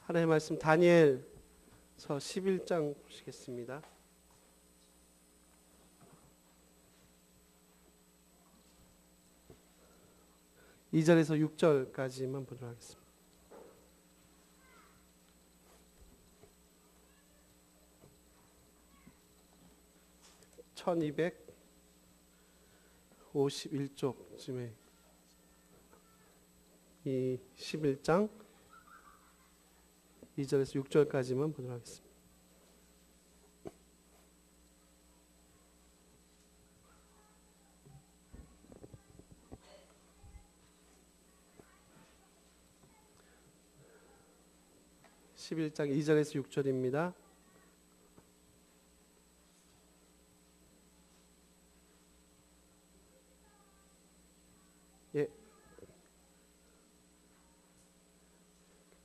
하나님의 말씀 다니엘서 11장 보시겠습니다. 2절에서 6절까지만 보도록 하겠습니다. (1251쪽쯤에) 이 11장 2절에서 6절까지만 보도록 하겠습니다. (11장) 2절에서 6절입니다. 예,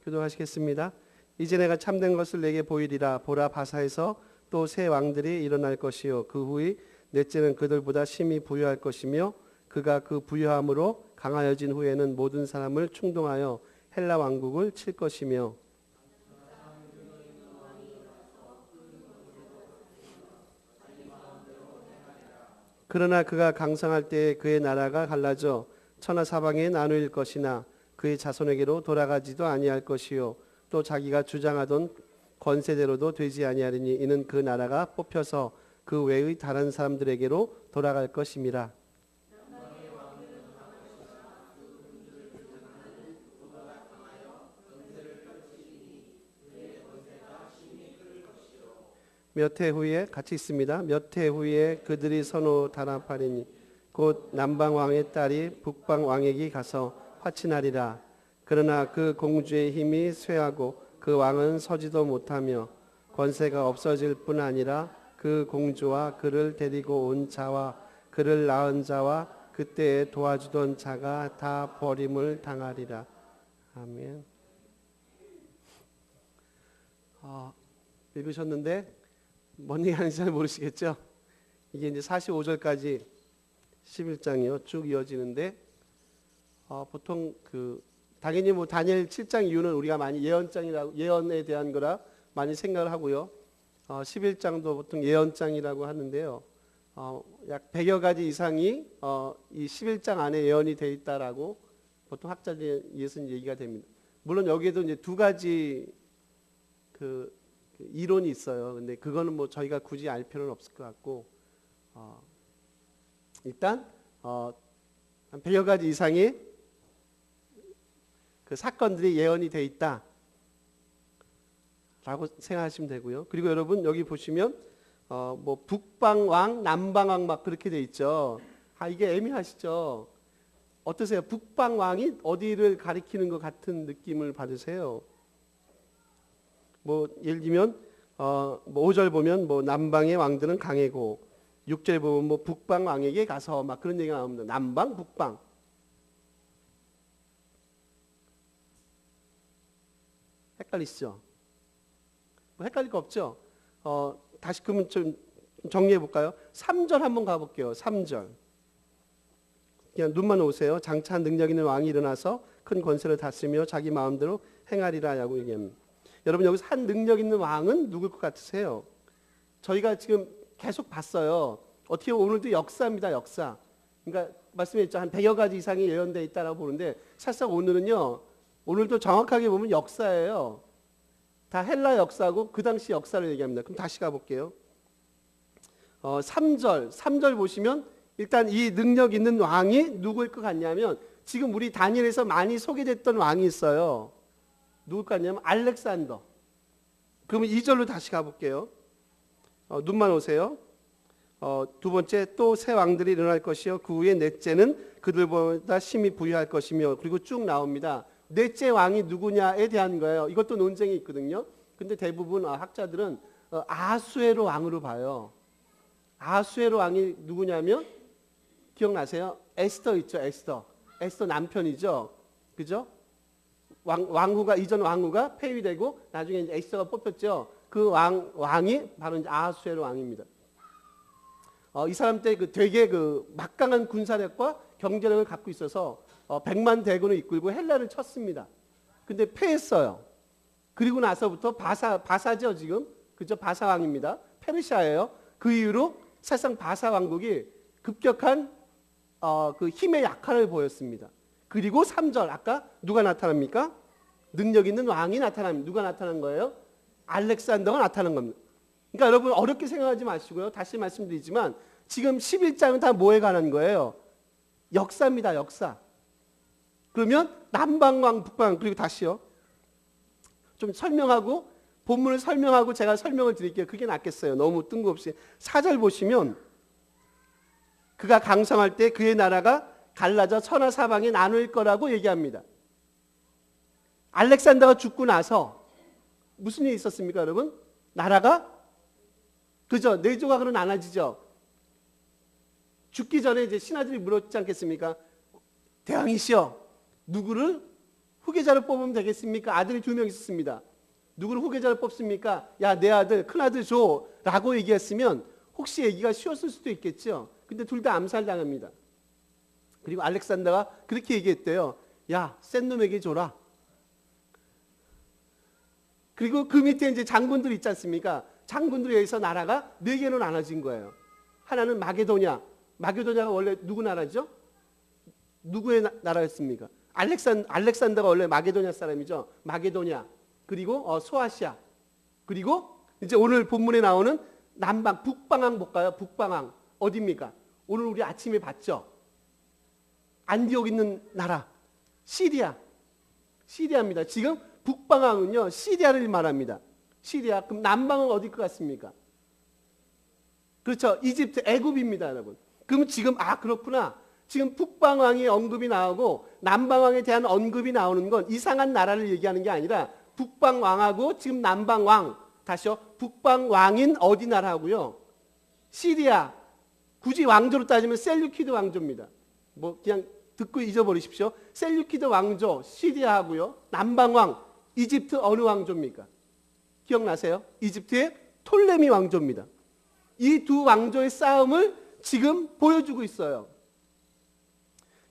교독하시겠습니다. 이제 내가 참된 것을 내게 보이리라. 보라, 바사에서 또 새 왕들이 일어날 것이요 그 후에 넷째는 그들보다 심히 부유할 것이며 그가 그 부유함으로 강하여진 후에는 모든 사람을 충동하여 헬라 왕국을 칠 것이며 그러나 그가 강성할 때에 그의 나라가 갈라져 천하 사방에 나누일 것이나 그의 자손에게로 돌아가지도 아니할 것이요 또 자기가 주장하던 권세대로도 되지 아니하리니 이는 그 나라가 뽑혀서 그 외의 다른 사람들에게로 돌아갈 것임이라. 몇 해 후에 같이 있습니다. 몇 해 후에 그들이 서로 단합하리니 곧 남방 왕의 딸이 북방 왕에게 가서 화친하리라. 그러나 그 공주의 힘이 쇠하고 그 왕은 서지도 못하며 권세가 없어질 뿐 아니라 그 공주와 그를 데리고 온 자와 그를 낳은 자와 그때에 도와주던 자가 다 버림을 당하리라. 아멘. 읽으셨는데 뭔 얘기하는지 잘 모르시겠죠? 이게 이제 45절까지 11장이요 쭉 이어지는데 보통 당연히 뭐 다니엘 7장 이후는 우리가 많이 예언장이라고 예언에 대한 거라 많이 생각을 하고요. 11장도 보통 예언장이라고 하는데요. 약 100여 가지 이상이 이 11장 안에 예언이 되어 있다라고 보통 학자들에 의해서는 얘기가 됩니다. 물론 여기에도 이제 두 가지 이론이 있어요. 근데 그거는 뭐 저희가 굳이 알 필요는 없을 것 같고 일단 한 100여 가지 이상의 그 사건들이 예언이 돼 있다 라고 생각하시면 되고요. 그리고 여러분 여기 보시면 뭐 북방왕 남방왕 막 그렇게 돼 있죠. 이게 애매하시죠? 어떠세요? 북방왕이 어디를 가리키는 것 같은 느낌을 받으세요? 뭐 예를 들면 뭐 5절 보면 뭐 남방의 왕들은 강해고 6절 보면 뭐 북방 왕에게 가서 막 그런 얘기가 나옵니다. 남방 북방. 헷갈리시죠? 뭐 헷갈릴 거 없죠? 다시 그러면 좀 정리해 볼까요? 3절 한번 가볼게요. 3절. 그냥 눈만 오세요. 장차 능력 있는 왕이 일어나서 큰 권세를 다스리며 자기 마음대로 행하리라라고 얘기합니다. 여러분 여기서 한 능력 있는 왕은 누굴 것 같으세요? 저희가 지금 계속 봤어요. 어떻게 오늘도 역사입니다. 역사. 그러니까 말씀했죠. 한 100여 가지 이상이 예언되어 있다라고 보는데 사실상 오늘은요. 오늘도 정확하게 보면 역사예요. 다 헬라 역사고 그 당시 역사를 얘기합니다. 그럼 다시 가볼게요. 3절 보시면 일단 이 능력 있는 왕이 누구일 것 같냐면 지금 우리 다니엘에서 많이 소개됐던 왕이 있어요. 누굴 것 같냐면 알렉산더. 그러면 2절로 다시 가볼게요. 눈만 오세요. 두 번째 또 새 왕들이 일어날 것이요 그 후에 넷째는 그들보다 심히 부유할 것이며 그리고 쭉 나옵니다. 넷째 왕이 누구냐에 대한 거예요. 이것도 논쟁이 있거든요. 근데 대부분 학자들은 아수에로 왕으로 봐요. 아수에로 왕이 누구냐면 기억나세요? 에스더 있죠. 에스더 남편이죠. 그죠? 왕후가 이전 왕후가 폐위되고 나중에 이제 에스더가 뽑혔죠. 그 왕이 바로 이제 아수에로 왕입니다. 이 사람 때 되게 막강한 군사력과 경제력을 갖고 있어서 100만 대군을 이끌고 헬라를 쳤습니다. 근데 패했어요. 그리고 나서부터 바사죠 지금. 그죠? 바사 왕입니다. 페르시아예요. 그 이후로 사실상 바사 왕국이 급격한 그 힘의 약화를 보였습니다. 그리고 3절 아까 누가 나타납니까? 능력 있는 왕이 나타납니다. 누가 나타난 거예요? 알렉산더가 나타난 겁니다. 그러니까 여러분 어렵게 생각하지 마시고요. 다시 말씀드리지만 지금 11장은 다 뭐에 관한 거예요? 역사입니다. 역사. 그러면 남방왕, 북방왕, 그리고 다시요. 좀 설명하고 본문을 설명하고 제가 설명을 드릴게요. 그게 낫겠어요. 너무 뜬금없이. 4절 보시면 그가 강성할 때 그의 나라가 갈라져 천하 사방에 나눌 거라고 얘기합니다. 알렉산더가 죽고 나서 무슨 일이 있었습니까, 여러분? 나라가 그죠? 네 조각으로 나눠지죠. 죽기 전에 이제 신하들이 물었지 않겠습니까? 대왕이시여, 누구를 후계자로 뽑으면 되겠습니까? 아들이 2명 있었습니다. 누구를 후계자로 뽑습니까? 야, 내 아들, 큰아들 줘. 라고 얘기했으면 혹시 얘기가 쉬웠을 수도 있겠죠. 근데 둘 다 암살당합니다. 그리고 알렉산더가 그렇게 얘기했대요. 야, 센 놈에게 줘라. 그리고 그 밑에 이제 장군들 있지 않습니까? 장군들에 의해서 나라가 4개로 나눠진 거예요. 하나는 마게도냐. 마게도냐가 원래 누구 나라죠? 누구의 나라였습니까? 알렉산더가 원래 마게도냐 사람이죠. 마게도냐. 그리고 소아시아. 그리고 이제 오늘 본문에 나오는 북방왕 볼까요? 북방왕. 어디입니까? 오늘 우리 아침에 봤죠? 안디옥 있는 나라. 시리아입니다. 지금 북방왕은요, 시리아를 말합니다. 시리아. 그럼 남방은 어디일 것 같습니까? 그렇죠. 이집트, 애굽입니다, 여러분. 그럼 지금, 그렇구나. 지금 북방왕의 언급이 나오고 남방왕에 대한 언급이 나오는 건 이상한 나라를 얘기하는 게 아니라 북방왕하고 지금 남방왕, 다시요. 북방왕인 어디 나라고요? 시리아. 굳이 왕조로 따지면 셀류키드 왕조입니다. 뭐 그냥 듣고 잊어버리십시오. 셀류키드 왕조, 시리아하고요. 남방왕, 이집트 어느 왕조입니까? 기억나세요? 이집트의 톨레미 왕조입니다. 이 두 왕조의 싸움을 지금 보여주고 있어요.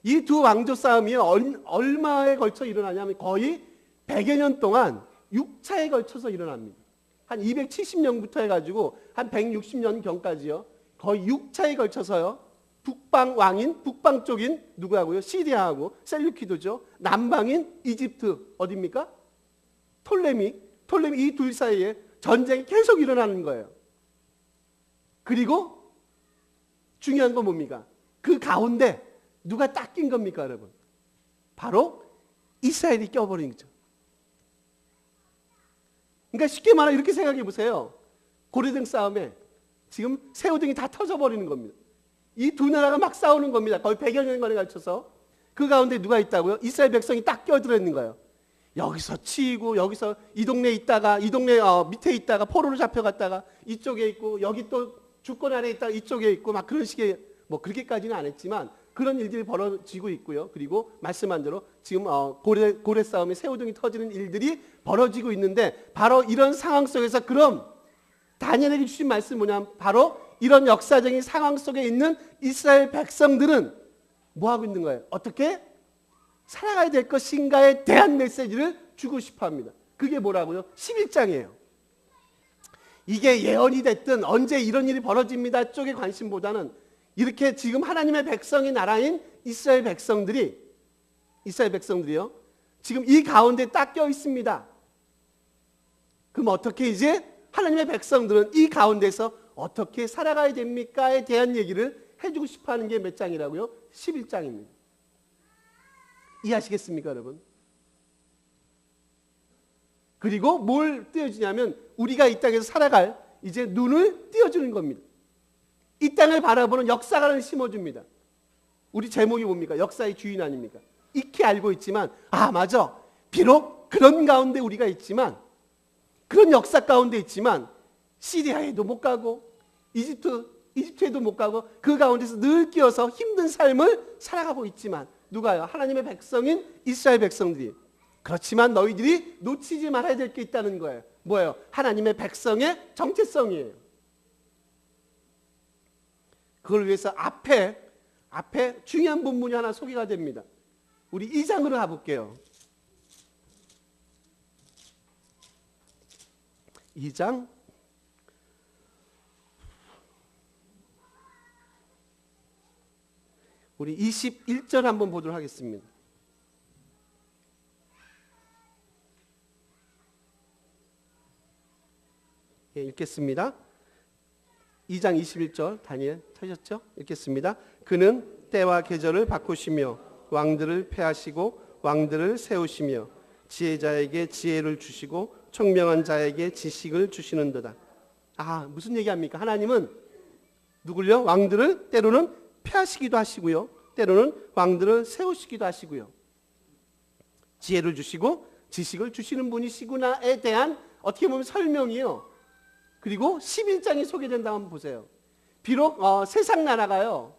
이 두 왕조 싸움이 얼마에 걸쳐 일어나냐면 거의 100여 년 동안 6차에 걸쳐서 일어납니다. 한 270년부터 해가지고 한 160년경까지요. 거의 6차에 걸쳐서요. 북방 왕인, 북방 쪽인 누구하고요? 시리아하고 셀류키드죠. 남방인 이집트 어디입니까? 톨레미 이 둘 사이에 전쟁이 계속 일어나는 거예요. 그리고 중요한 건 뭡니까? 그 가운데 누가 딱 낀 겁니까, 여러분? 바로 이스라엘이 껴버린 거죠. 그러니까 쉽게 말하면 이렇게 생각해 보세요. 고려등 싸움에 지금 새우등이 다 터져버리는 겁니다. 이 두 나라가 막 싸우는 겁니다. 거의 100여 년간에 걸쳐서. 그 가운데 누가 있다고요? 이스라엘 백성이 딱 껴들어 있는 거예요. 여기서 치이고 여기서 이 동네에 있다가 이 동네 밑에 있다가 포로로 잡혀갔다가 이쪽에 있고 여기 또 주권 아래 있다가 이쪽에 있고 막 그런 식의 뭐 그렇게까지는 안 했지만 그런 일들이 벌어지고 있고요. 그리고 말씀한 대로 지금 고래 싸움에 새우등이 터지는 일들이 벌어지고 있는데 바로 이런 상황 속에서 그럼 다니엘에게 주신 말씀은 뭐냐면 바로 이런 역사적인 상황 속에 있는 이스라엘 백성들은 뭐 하고 있는 거예요? 어떻게 살아가야 될 것인가에 대한 메시지를 주고 싶어 합니다. 그게 뭐라고요? 11장이에요. 이게 예언이 됐든 언제 이런 일이 벌어집니다 쪽의 관심보다는 이렇게 지금 하나님의 백성의 나라인 이스라엘 백성들이요. 지금 이 가운데 딱 껴 있습니다. 그럼 어떻게 이제 하나님의 백성들은 이 가운데서 어떻게 살아가야 됩니까에 대한 얘기를 해주고 싶어 하는 게 몇 장이라고요? 11장입니다. 이해하시겠습니까, 여러분? 그리고 뭘 띄워주냐면 우리가 이 땅에서 살아갈 이제 눈을 띄워주는 겁니다. 이 땅을 바라보는 역사관을 심어줍니다. 우리 제목이 뭡니까? 역사의 주인 아닙니까? 익히 알고 있지만 맞아. 비록 그런 가운데 우리가 있지만 그런 역사 가운데 있지만 시리아에도 못 가고 이집트에도 못 가고 그 가운데서 늘 끼어서 힘든 삶을 살아가고 있지만 누가요? 하나님의 백성인 이스라엘 백성들이. 그렇지만 너희들이 놓치지 말아야 될 게 있다는 거예요. 뭐예요? 하나님의 백성의 정체성이에요. 그걸 위해서 앞에 중요한 본문이 하나 소개가 됩니다. 우리 2장으로 가볼게요. 2장 우리 21절 한번 보도록 하겠습니다. 예, 읽겠습니다. 2장 21절 다니엘 찾으셨죠? 읽겠습니다. 그는 때와 계절을 바꾸시며 왕들을 패하시고 왕들을 세우시며 지혜자에게 지혜를 주시고 총명한 자에게 지식을 주시는도다. 아, 무슨 얘기합니까? 하나님은 누굴요? 왕들을 때로는 패하시기도 하시고요, 때로는 왕들을 세우시기도 하시고요, 지혜를 주시고 지식을 주시는 분이시구나에 대한 어떻게 보면 설명이요. 그리고 11장이 소개된다고 한번 보세요. 비록 세상 나라가요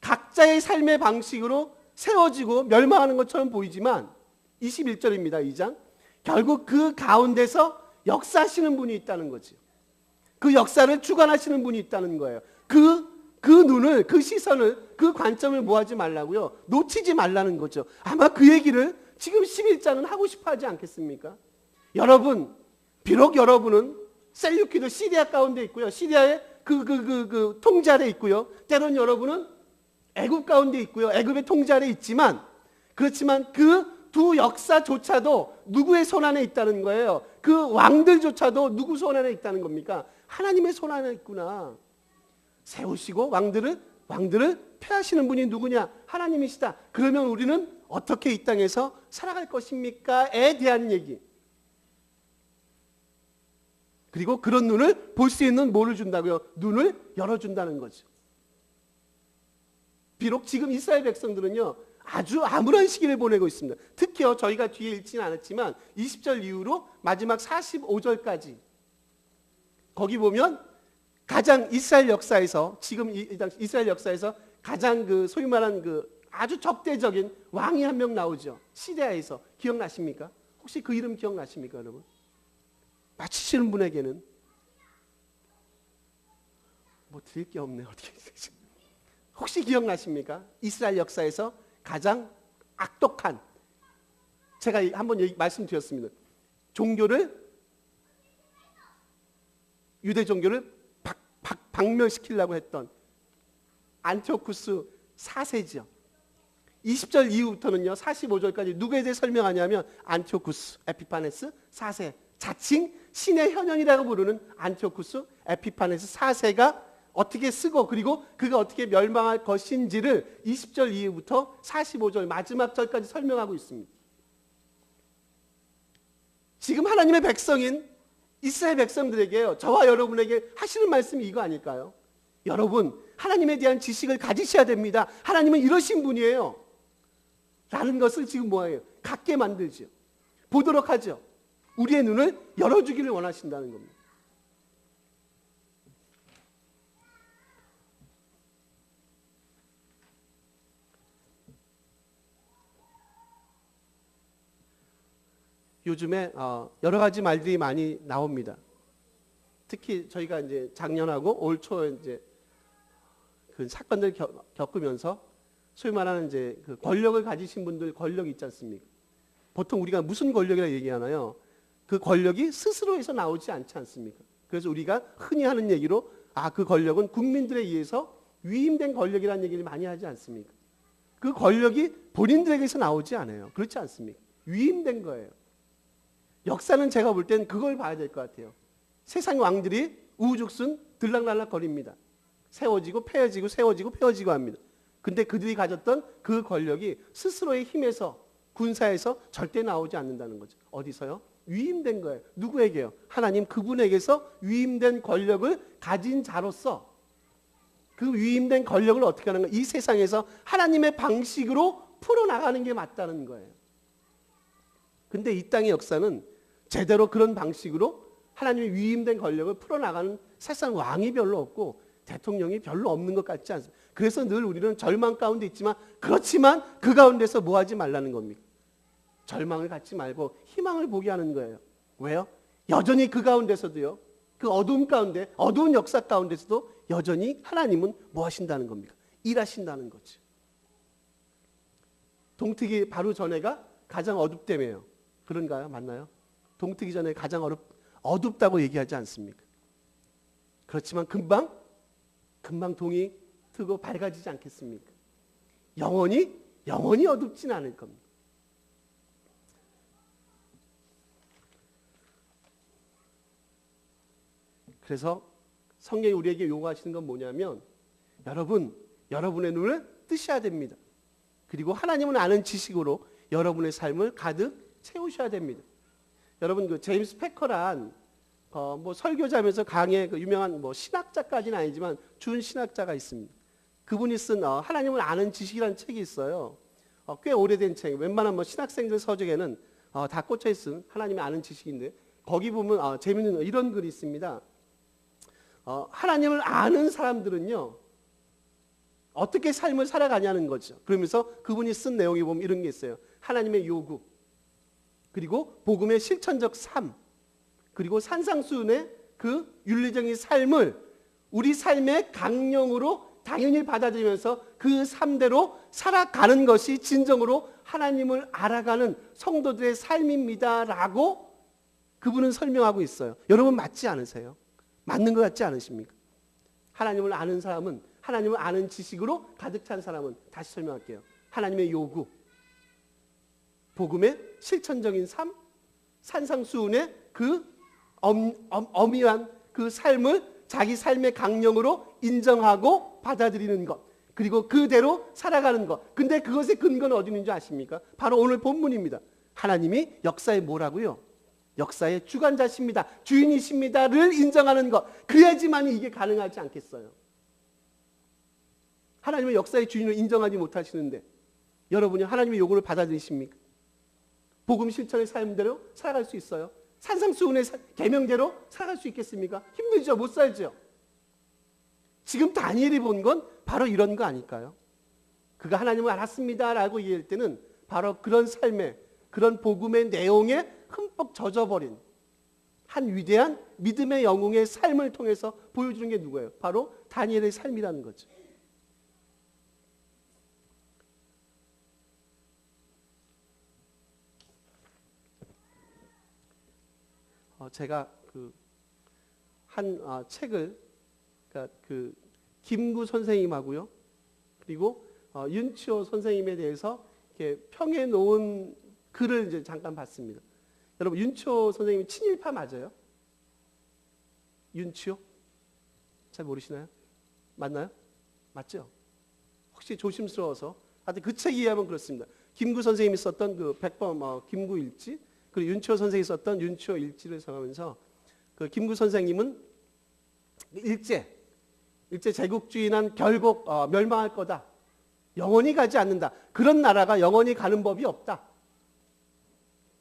각자의 삶의 방식으로 세워지고 멸망하는 것처럼 보이지만 21절입니다. 2장. 결국 그 가운데서 역사하시는 분이 있다는 거죠. 그 역사를 주관하시는 분이 있다는 거예요. 그 눈을, 그 시선을, 그 관점을 뭐하지 말라고요? 놓치지 말라는 거죠. 아마 그 얘기를 지금 11장은 하고 싶어 하지 않겠습니까? 여러분, 비록 여러분은 셀류키드 시리아 가운데 있고요, 시리아의 그 통제 아래 있고요, 때론 여러분은 애굽 가운데 있고요, 애굽의 통제 아래 있지만, 그렇지만 그 두 역사조차도 누구의 손 안에 있다는 거예요. 그 왕들조차도 누구 손 안에 있다는 겁니까? 하나님의 손 안에 있구나. 세우시고 왕들을 패하시는 분이 누구냐? 하나님이시다. 그러면 우리는 어떻게 이 땅에서 살아갈 것입니까?에 대한 얘기. 그리고 그런 눈을 볼 수 있는 뭐를 준다고요? 눈을 열어준다는 거죠. 비록 지금 이스라엘 백성들은요 아주 암울한 시기를 보내고 있습니다. 특히요 저희가 뒤에 읽지는 않았지만 20절 이후로 마지막 45절까지 거기 보면 가장 이스라엘 역사에서 지금 이스라엘 역사에서 가장 그 소위 말하는 그 아주 적대적인 왕이 한 명 나오죠. 시리아에서. 기억나십니까? 혹시 그 이름 기억나십니까, 여러분? 맞히시는 분에게는 뭐 드릴 게 없네. 어떻게 혹시 기억나십니까? 이스라엘 역사에서 가장 악독한, 제가 한번 말씀드렸습니다. 유대 종교를 박멸시키려고 했던 안티오쿠스 4세죠. 20절 이후부터는요 45절까지 누구에 대해 설명하냐면 안티오쿠스 에피파네스 4세, 자칭 신의 현현이라고 부르는 안티오쿠스 에피파네스 4세가 어떻게 쓰고 그리고 그가 어떻게 멸망할 것인지를 20절 이후부터 45절 마지막 절까지 설명하고 있습니다. 지금 하나님의 백성인 이스라엘 백성들에게요, 저와 여러분에게 하시는 말씀이 이거 아닐까요? 여러분, 하나님에 대한 지식을 가지셔야 됩니다. 하나님은 이러신 분이에요 라는 것을 지금 뭐예요? 갖게 만들죠. 보도록 하죠. 우리의 눈을 열어주기를 원하신다는 겁니다. 요즘에 여러 가지 말들이 많이 나옵니다. 특히 저희가 이제 작년하고 올 초에 이제 그 사건들 겪으면서 소위 말하는 이제 그 권력을 가지신 분들 권력이 있지 않습니까? 보통 우리가 무슨 권력이라고 얘기하나요? 그 권력이 스스로에서 나오지 않지 않습니까? 그래서 우리가 흔히 하는 얘기로 그 권력은 국민들에 의해서 위임된 권력이라는 얘기를 많이 하지 않습니까? 그 권력이 본인들에게서 나오지 않아요. 그렇지 않습니까? 위임된 거예요. 역사는 제가 볼 땐 그걸 봐야 될 것 같아요. 세상 왕들이 우후죽순 들락날락 거립니다. 세워지고 폐해지고 세워지고 폐해지고 합니다. 근데 그들이 가졌던 그 권력이 스스로의 힘에서 군사에서 절대 나오지 않는다는 거죠. 어디서요? 위임된 거예요. 누구에게요? 하나님 그분에게서 위임된 권력을 가진 자로서 그 위임된 권력을 어떻게 하는 거예요? 이 세상에서 하나님의 방식으로 풀어나가는 게 맞다는 거예요. 근데 이 땅의 역사는 제대로 그런 방식으로 하나님의 위임된 권력을 풀어나가는 사실상 왕이 별로 없고 대통령이 별로 없는 것 같지 않습니까? 그래서 늘 우리는 절망 가운데 있지만 그렇지만 그 가운데서 뭐 하지 말라는 겁니까? 절망을 갖지 말고 희망을 보게 하는 거예요. 왜요? 여전히 그 가운데서도요, 그 어두운 가운데, 어두운 역사 가운데서도 여전히 하나님은 뭐 하신다는 겁니까? 일하신다는 거죠. 동트기 바로 전에가 가장 어둡다며요. 그런가요? 맞나요? 동트기 전에 가장 어둡다고 얘기하지 않습니까? 그렇지만 금방 동이 트고 밝아지지 않겠습니까? 영원히 어둡진 않을 겁니다. 그래서 성경이 우리에게 요구하시는 건 뭐냐면 여러분의 눈을 뜨셔야 됩니다. 그리고 하나님을 아는 지식으로 여러분의 삶을 가득 채우셔야 됩니다. 여러분 그 제임스 패커란 뭐 설교자면서 강의 그 유명한 뭐 신학자까지는 아니지만 준 신학자가 있습니다. 그분이 쓴 하나님을 아는 지식이라는 책이 있어요. 꽤 오래된 책. 웬만한 뭐 신학생들 서적에는 다 꽂혀 있은 하나님을 아는 지식인데 거기 보면 재밌는 이런 글이 있습니다. 하나님을 아는 사람들은요 어떻게 삶을 살아가냐는 거죠. 그러면서 그분이 쓴 내용에 보면 이런 게 있어요. 하나님의 요구, 그리고 복음의 실천적 삶, 그리고 산상수훈의 그 윤리적인 삶을 우리 삶의 강령으로 당연히 받아들이면서 그 삶대로 살아가는 것이 진정으로 하나님을 알아가는 성도들의 삶입니다라고 그분은 설명하고 있어요. 여러분 맞지 않으세요? 맞는 것 같지 않으십니까? 하나님을 아는 사람은, 하나님을 아는 지식으로 가득 찬 사람은, 다시 설명할게요. 하나님의 요구, 복음의 실천적인 삶, 산상수훈의 그 엄밀한 그 삶을 자기 삶의 강령으로 인정하고 받아들이는 것, 그리고 그대로 살아가는 것. 근데 그것의 근거는 어디 있는 줄 아십니까? 바로 오늘 본문입니다. 하나님이 역사에 뭐라고요? 역사의 주관자십니다, 주인이십니다를 인정하는 것. 그래야지만 이게 가능하지 않겠어요? 하나님의 역사의 주인을 인정하지 못하시는데 여러분이 하나님의 요구를 받아들이십니까? 복음 실천의 삶대로 살아갈 수 있어요? 산상수훈의 계명대로 살아갈 수 있겠습니까? 힘들죠. 못 살죠. 지금 다니엘이 본 건 바로 이런 거 아닐까요? 그가 하나님을 알았습니다라고 얘기할 때는 바로 그런 삶의, 그런 복음의 내용에 흠뻑 젖어버린 한 위대한 믿음의 영웅의 삶을 통해서 보여주는 게 누구예요? 바로 다니엘의 삶이라는 거죠. 제가 한 책을, 그러니까 김구 선생님하고요, 그리고 윤치호 선생님에 대해서 이렇게 평해 놓은 글을 이제 잠깐 봤습니다. 여러분 윤치호 선생님이 친일파 맞아요? 윤치호? 잘 모르시나요? 맞나요? 맞죠? 혹시 조심스러워서. 하여튼 그 책에 의하면 그렇습니다. 김구 선생님이 썼던 그 백범 김구 일지, 그리고 윤치호 선생이 썼던 윤치호 일지를 써가면서 그 김구 선생님은 일제 제국주의는 결국 멸망할 거다. 영원히 가지 않는다. 그런 나라가 영원히 가는 법이 없다.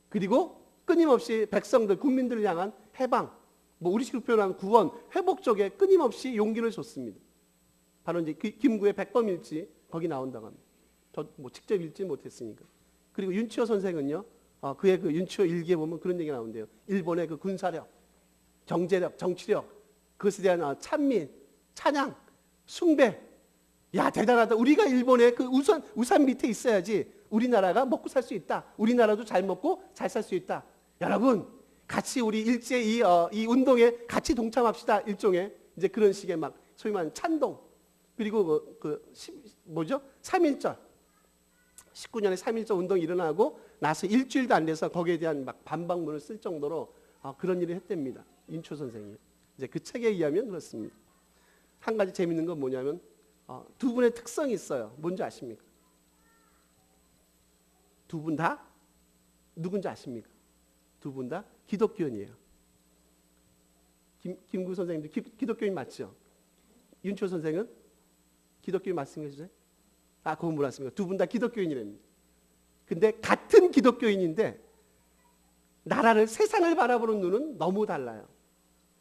그리고 끊임없이 백성들, 국민들을 향한 해방, 뭐 우리식으로 표현하면 구원, 회복 쪽에 끊임없이 용기를 줬습니다. 바로 이제 김구의 백범일지 거기 나온다고 합니다. 저 뭐 직접 읽지 못했으니까. 그리고 윤치호 선생은요, 그의 그 윤치호 일기에 보면 그런 얘기가 나온대요. 일본의 그 군사력, 경제력, 정치력, 그것에 대한 찬미, 찬양, 숭배. 야, 대단하다. 우리가 일본의 그 우산 밑에 있어야지 우리나라가 먹고 살 수 있다. 우리나라도 잘 먹고 잘 살 수 있다. 여러분, 같이 우리 일제 이 운동에 같이 동참합시다. 일종의 이제 그런 식의 막 소위 말하는 찬동. 그리고 3.1절. 19년에 3.1절 운동이 일어나고 나서 일주일도 안 돼서 거기에 대한 막 반박문을 쓸 정도로 그런 일을 했답니다. 윤치호 선생이. 이제 그 책에 의하면 그렇습니다. 한 가지 재밌는 건 뭐냐면 두 분의 특성이 있어요. 뭔지 아십니까? 두 분 다 누군지 아십니까? 두 분 다 기독교인이에요. 김구 선생님도 기독교인 맞죠? 윤치호 선생은 기독교인 말씀해 그건 몰랐습니다. 두 분 다 기독교인이랍니다. 근데 같은 기독교인인데 나라를, 세상을 바라보는 눈은 너무 달라요.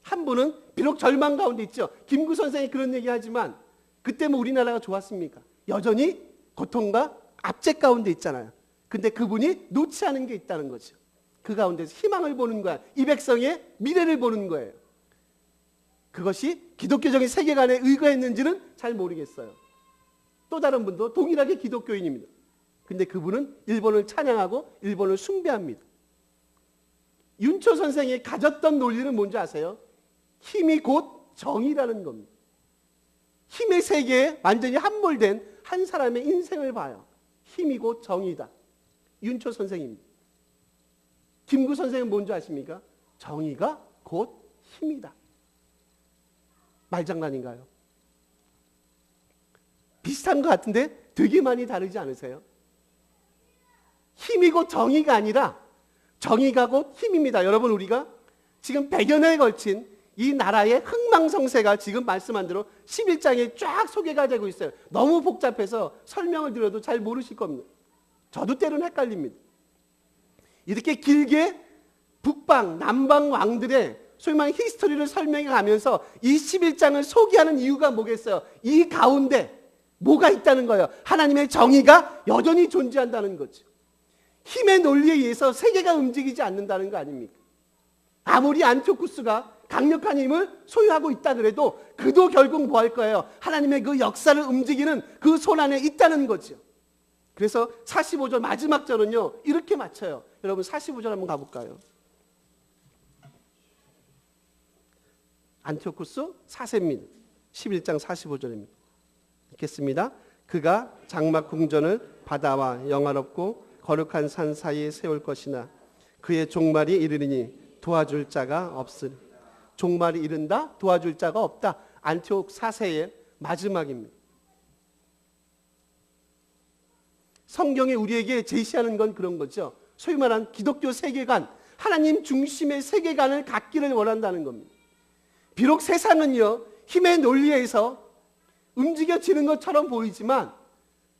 한 분은 비록 절망 가운데 있죠. 김구 선생이 그런 얘기하지만 그때 뭐 우리나라가 좋았습니까? 여전히 고통과 압제 가운데 있잖아요. 근데 그분이 놓지 않은 게 있다는 거죠. 그 가운데서 희망을 보는 거야. 이 백성의 미래를 보는 거예요. 그것이 기독교적인 세계관에 의거했는지는 잘 모르겠어요. 또 다른 분도 동일하게 기독교인입니다. 근데 그분은 일본을 찬양하고 일본을 숭배합니다. 윤초 선생이 가졌던 논리는 뭔지 아세요? 힘이 곧 정의라는 겁니다. 힘의 세계에 완전히 함몰된 한 사람의 인생을 봐요. 힘이 곧 정의다. 윤초 선생입니다. 김구 선생은 뭔지 아십니까? 정의가 곧 힘이다. 말장난인가요? 비슷한 것 같은데 되게 많이 다르지 않으세요? 힘이 곧 정의가 아니라 정의가 곧 힘입니다. 여러분, 우리가 지금 100여 년에 걸친 이 나라의 흥망성쇠가 지금 말씀한 대로 11장에 쫙 소개가 되고 있어요. 너무 복잡해서 설명을 드려도 잘 모르실 겁니다. 저도 때로는 헷갈립니다. 이렇게 길게 북방, 남방 왕들의 소위 말하는 히스토리를 설명해 가면서 이 11장을 소개하는 이유가 뭐겠어요? 이 가운데 뭐가 있다는 거예요? 하나님의 정의가 여전히 존재한다는 거죠. 힘의 논리에 의해서 세계가 움직이지 않는다는 거 아닙니까? 아무리 안티오쿠스가 강력한 힘을 소유하고 있다 그래도 그도 결국 뭐 할 거예요? 하나님의 그 역사를 움직이는 그 손 안에 있다는 거죠. 그래서 45절 마지막 절은요 이렇게 맞춰요. 여러분 45절 한번 가볼까요? 안티오쿠스 4세입니다. 11장 45절입니다. 읽겠습니다. 그가 장막 궁전을 바다와 영화롭고 거룩한 산 사이에 세울 것이나 그의 종말이 이르리니 도와줄 자가 없으리. 종말이 이른다? 도와줄 자가 없다. 안티옥 4세의 마지막입니다. 성경이 우리에게 제시하는 건 그런 거죠. 소위 말하는 기독교 세계관, 하나님 중심의 세계관을 갖기를 원한다는 겁니다. 비록 세상은요 힘의 논리에 의해서 움직여지는 것처럼 보이지만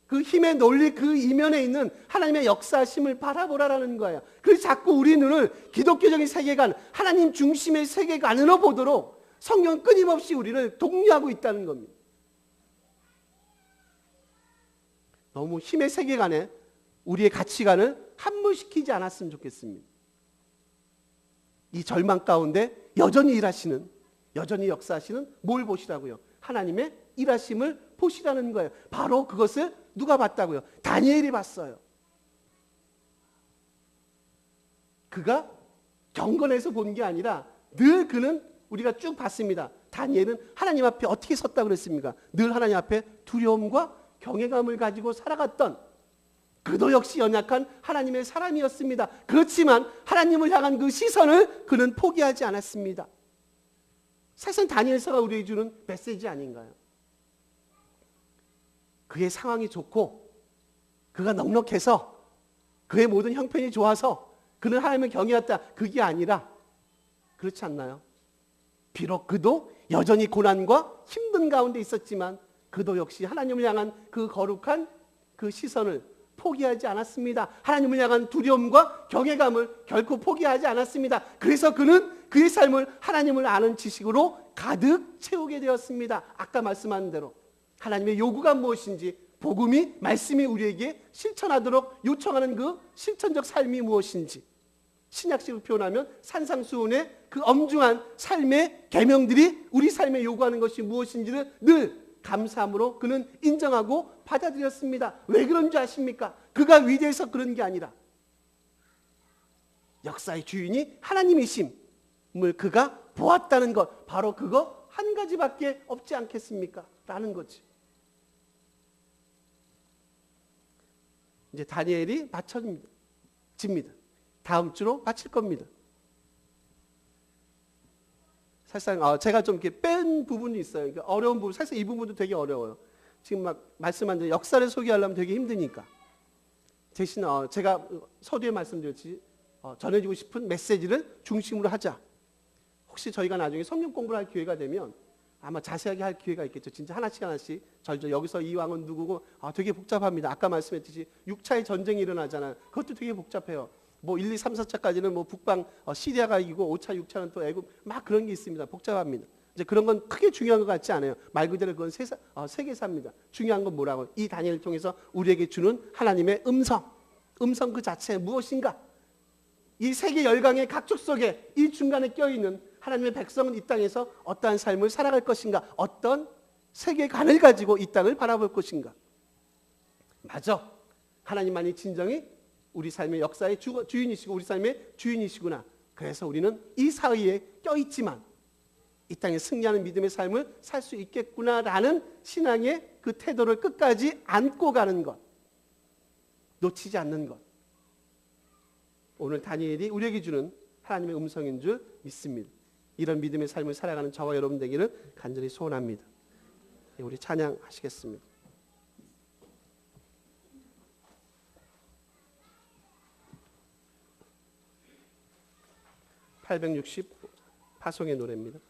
그 힘의 논리 그 이면에 있는 하나님의 역사심을 바라보라라는 거예요. 그래서 자꾸 우리 눈을 기독교적인 세계관, 하나님 중심의 세계관으로 보도록 성경은 끊임없이 우리를 독려하고 있다는 겁니다. 너무 힘의 세계관에 우리의 가치관을 함몰시키지 않았으면 좋겠습니다. 이 절망 가운데 여전히 일하시는, 여전히 역사하시는 뭘 보시라고요? 하나님의 일하심을 보시라는 거예요. 바로 그것을 누가 봤다고요? 다니엘이 봤어요. 그가 경건해서 본 게 아니라 늘 그는 우리가 쭉 봤습니다. 다니엘은 하나님 앞에 어떻게 섰다 그랬습니까? 늘 하나님 앞에 두려움과 경외감을 가지고 살아갔던 그도 역시 연약한 하나님의 사람이었습니다. 그렇지만 하나님을 향한 그 시선을 그는 포기하지 않았습니다. 사실 다니엘서가 우리에게 주는 메시지 아닌가요? 그의 상황이 좋고 그가 넉넉해서 그의 모든 형편이 좋아서 그는 하나님을 경외했다. 그게 아니라 그렇지 않나요? 비록 그도 여전히 고난과 힘든 가운데 있었지만 그도 역시 하나님을 향한 그 거룩한 그 시선을 포기하지 않았습니다. 하나님을 향한 두려움과 경외감을 결코 포기하지 않았습니다. 그래서 그는 그의 삶을 하나님을 아는 지식으로 가득 채우게 되었습니다. 아까 말씀한 대로 하나님의 요구가 무엇인지, 복음이, 말씀이 우리에게 실천하도록 요청하는 그 실천적 삶이 무엇인지, 신약식으로 표현하면 산상수훈의 그 엄중한 삶의 계명들이 우리 삶에 요구하는 것이 무엇인지를 늘 감사함으로 그는 인정하고 받아들였습니다. 왜 그런 줄 아십니까? 그가 위대해서 그런 게 아니라 역사의 주인이 하나님이심을 그가 보았다는 것, 바로 그거 한 가지밖에 없지 않겠습니까? 라는 거지. 이제 다니엘이 바쳐집니다. 다음 주로 바칠 겁니다. 사실상 제가 좀 이렇게 뺀 부분이 있어요. 그러니까 어려운 부분, 사실 이 부분도 되게 어려워요. 지금 막 말씀한 대로 역사를 소개하려면 되게 힘드니까. 대신 제가 서두에 말씀드렸지 전해주고 싶은 메시지를 중심으로 하자. 혹시 저희가 나중에 성경 공부를 할 기회가 되면 아마 자세하게 할 기회가 있겠죠. 진짜 하나씩 하나씩 절절 여기서 이 왕은 누구고 되게 복잡합니다. 아까 말씀했듯이 6차의 전쟁이 일어나잖아요. 그것도 되게 복잡해요. 뭐 1, 2, 3, 4차까지는 뭐 북방 시리아가 이기고 5차, 6차는 또 애굽 막 그런 게 있습니다. 복잡합니다. 이제 그런 건 크게 중요한 것 같지 않아요. 말 그대로 그건 세계사입니다. 중요한 건 뭐라고? 이 다니엘을 통해서 우리에게 주는 하나님의 음성 그 자체 무엇인가? 이 세계 열강의 각축 속에 이 중간에 껴있는 하나님의 백성은 이 땅에서 어떠한 삶을 살아갈 것인가? 어떤 세계관을 가지고 이 땅을 바라볼 것인가? 맞아. 하나님만이 진정히 우리 삶의 역사의 주인이시고 우리 삶의 주인이시구나. 그래서 우리는 이 사이에 껴있지만 이 땅에 승리하는 믿음의 삶을 살 수 있겠구나라는 신앙의 그 태도를 끝까지 안고 가는 것, 놓치지 않는 것. 오늘 다니엘이 우리에게 주는 하나님의 음성인 줄 믿습니다. 이런 믿음의 삶을 살아가는 저와 여러분 되기를 간절히 소원합니다. 우리 찬양하시겠습니다. 860 파송의 노래입니다.